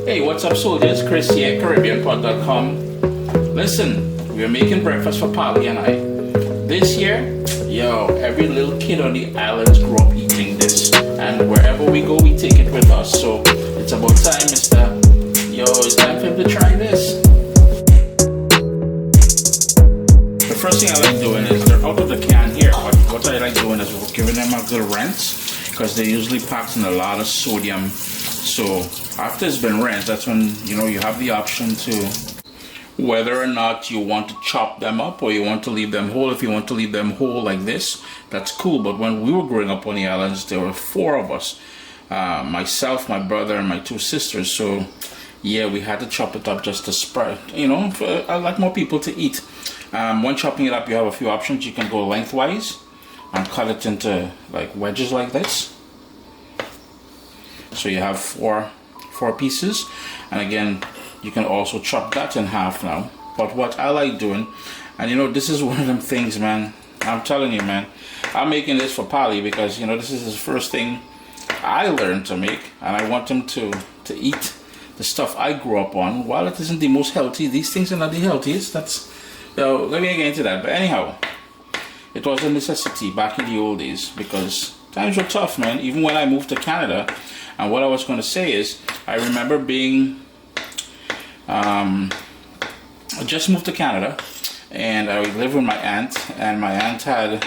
Hey, what's up, soldiers? Chris here, CaribbeanPod.com. Listen, we're making breakfast for Polly and I. This year, every little kid on the islands grew up eating this. And wherever we go, we take it with us. So it's about time, mister. It's time for him to try this. The first thing I like doing is, they're out of the can here, but what I like doing is giving them a good rinse, because they're usually packed in a lot of sodium. So after it's been rinsed, that's when you have the option to whether or not you want to chop them up or you want to leave them whole. If you want to leave them whole like this, that's cool. But when we were growing up on the islands, there were 4 of us, myself, my brother, and my 2 sisters. So yeah, we had to chop it up just to spread, I like more people to eat. When chopping it up, you have a few options. You can go lengthwise and cut it into like wedges like this. So you have four pieces, and again, you can also chop that in half now. But what I like doing, and this is one of them things, man, I'm telling you, man, I'm making this for Polly because this is his first thing I learned to make, and I want him to eat the stuff I grew up on. While it isn't the most healthy, these things are not the healthiest. That's let me get into that. But anyhow, it was a necessity back in the old days because times were tough, man. Even when I moved to Canada. And what I was going to say is, I remember being, I just moved to Canada, and I lived with my aunt, and my aunt had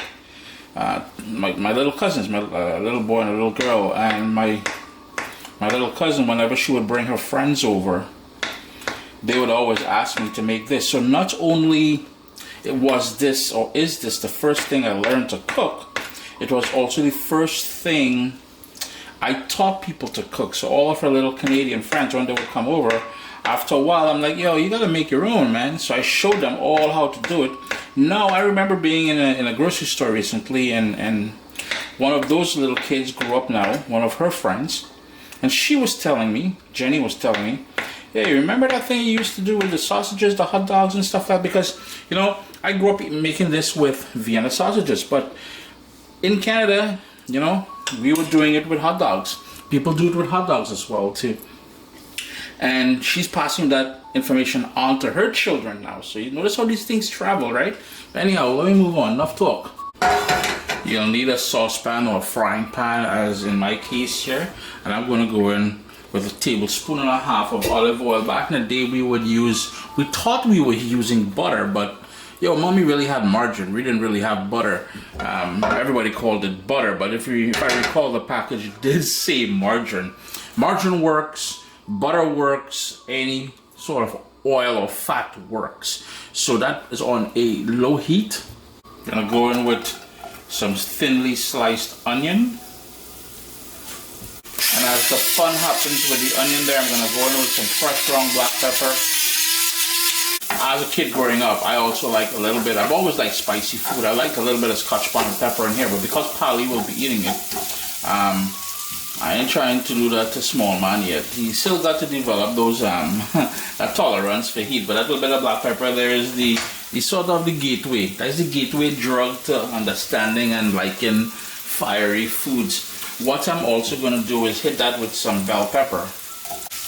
my little cousins, my little boy and a little girl, and my little cousin, whenever she would bring her friends over, they would always ask me to make this. So not only is this the first thing I learned to cook, it was also the first thing I taught people to cook. So all of our little Canadian friends, when they would come over, after a while, I'm like, you gotta make your own, man. So I showed them all how to do it. Now, I remember being in a grocery store recently, and one of those little kids grew up now, one of her friends, and she was telling me, Jenny was telling me, hey, remember that thing you used to do with the sausages, the hot dogs and stuff like that? Because, I grew up making this with Vienna Sausages, but in Canada, we were doing it with hot dogs. People do it with hot dogs as well too. And she's passing that information on to her children now. So you notice how these things travel, right? Anyhow, let me move on. Enough talk. You'll need a saucepan or a frying pan, as in my case here. And I'm going to go in with a tablespoon and a half of olive oil. Back in the day, we thought we were using butter, but mommy really had margarine. We didn't really have butter. Everybody called it butter, but if I recall, the package did say margarine. Margarine works, butter works, any sort of oil or fat works. So that is on a low heat. Gonna go in with some thinly sliced onion. And as the fun happens with the onion there, I'm gonna go in with some fresh ground black pepper. As a kid growing up, I also like a little bit, I've always liked spicy food. I like a little bit of Scotch bonnet pepper in here, but because Polly will be eating it, I ain't trying to do that to small man yet. He still got to develop those that tolerance for heat, but that little bit of black pepper there is the sort of the gateway. That's the gateway drug to understanding and liking fiery foods. What I'm also going to do is hit that with some bell pepper.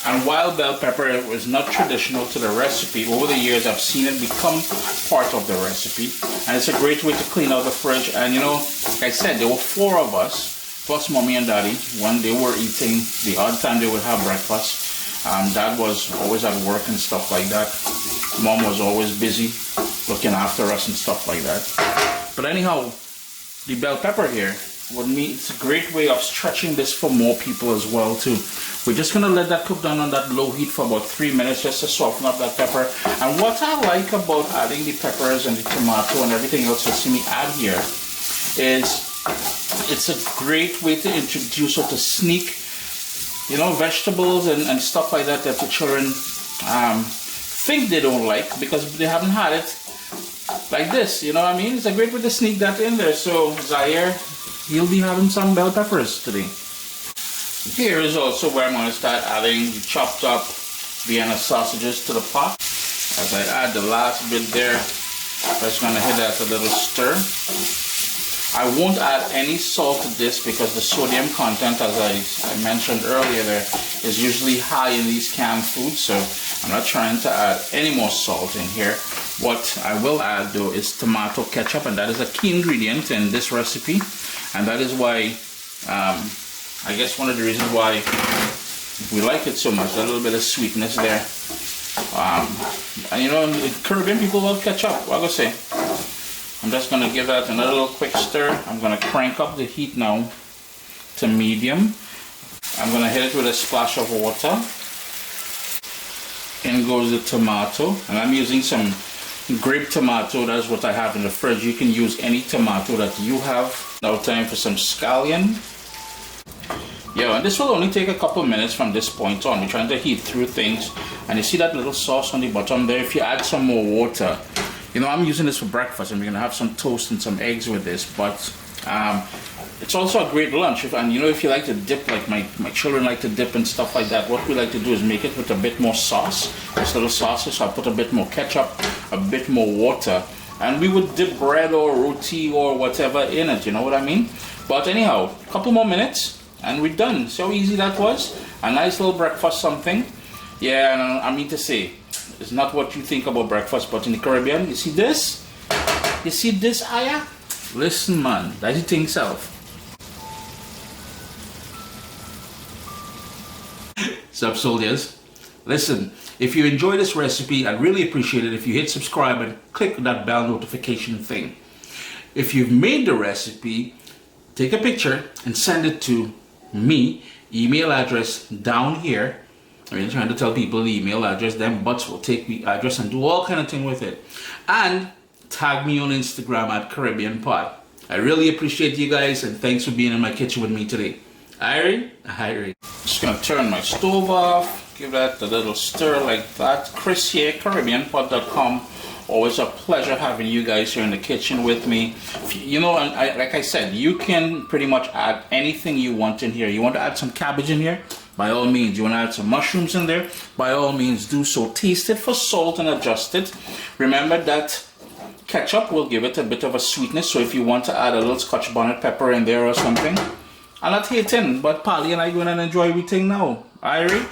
And while bell pepper was not traditional to the recipe, over the years I've seen it become part of the recipe. And it's a great way to clean out the fridge. And like I said, there were 4 of us, plus mommy and daddy, when they were eating, the odd time they would have breakfast. Dad was always at work and stuff like that. Mom was always busy looking after us and stuff like that. But anyhow, the bell pepper here, it's a great way of stretching this for more people as well too. We're just going to let that cook down on that low heat for about 3 minutes just to soften up that pepper. And what I like about adding the peppers and the tomato and everything else you see me add here is it's a great way to introduce or to sneak, vegetables and stuff like that the children think they don't like because they haven't had it like this. You know what I mean? It's a great way to sneak that in there. So Zaire, you'll be having some bell peppers today. Here is also where I'm going to start adding the chopped up Vienna sausages to the pot. As I add the last bit there, I'm just going to hit that a little stir. I won't add any salt to this because the sodium content, as I mentioned earlier, there is usually high in these canned foods, so I'm not trying to add any more salt in here. What I will add though is tomato ketchup, and that is a key ingredient in this recipe, and that is why I guess one of the reasons why we like it so much, a little bit of sweetness there. And you know, Caribbean people love ketchup, what I gotta say. I'm just going to give that another little quick stir. I'm going to crank up the heat now to medium. I'm going to hit it with a splash of water. In goes the tomato. And I'm using some grape tomato. That's what I have in the fridge. You can use any tomato that you have. Now time for some scallion. Yeah, and this will only take a couple minutes from this point on. We're trying to heat through things. And you see that little sauce on the bottom there? If you add some more water, you know, I'm using this for breakfast, and we're gonna have some toast and some eggs with this, but it's also a great lunch. And you know, if you like to dip, like my children like to dip and stuff like that, what we like to do is make it with a bit more sauce, this little sauces. So I put a bit more ketchup, a bit more water, and we would dip bread or roti or whatever in it, you know what I mean? But anyhow, a couple more minutes and we're done. See how easy that was? A nice little breakfast something. Yeah, and I mean to say, it's not what you think about breakfast, but in the Caribbean, you see this? You see this, Aya? Listen, man, that's the thing self. Sup, soldiers? Listen, if you enjoy this recipe, I'd really appreciate it if you hit subscribe and click that bell notification thing. If you've made the recipe, take a picture and send it to me, email address down here. I mean, trying to tell people the email address, then bots will take the address and do all kind of thing with it. And tag me on Instagram at Caribbean Pot. I really appreciate you guys, and thanks for being in my kitchen with me today. Irie. Just gonna turn my stove off, give that a little stir like that. Chris here, CaribbeanPot.com. Always a pleasure having you guys here in the kitchen with me. You know, and like I said, you can pretty much add anything you want in here. You want to add some cabbage in here? By all means. You want to add some mushrooms in there? By all means, do so. Taste it for salt and adjust it. Remember that ketchup will give it a bit of a sweetness, so if you want to add a little Scotch bonnet pepper in there or something, I'm not hating, but Polly and I going to enjoy everything now. Irie?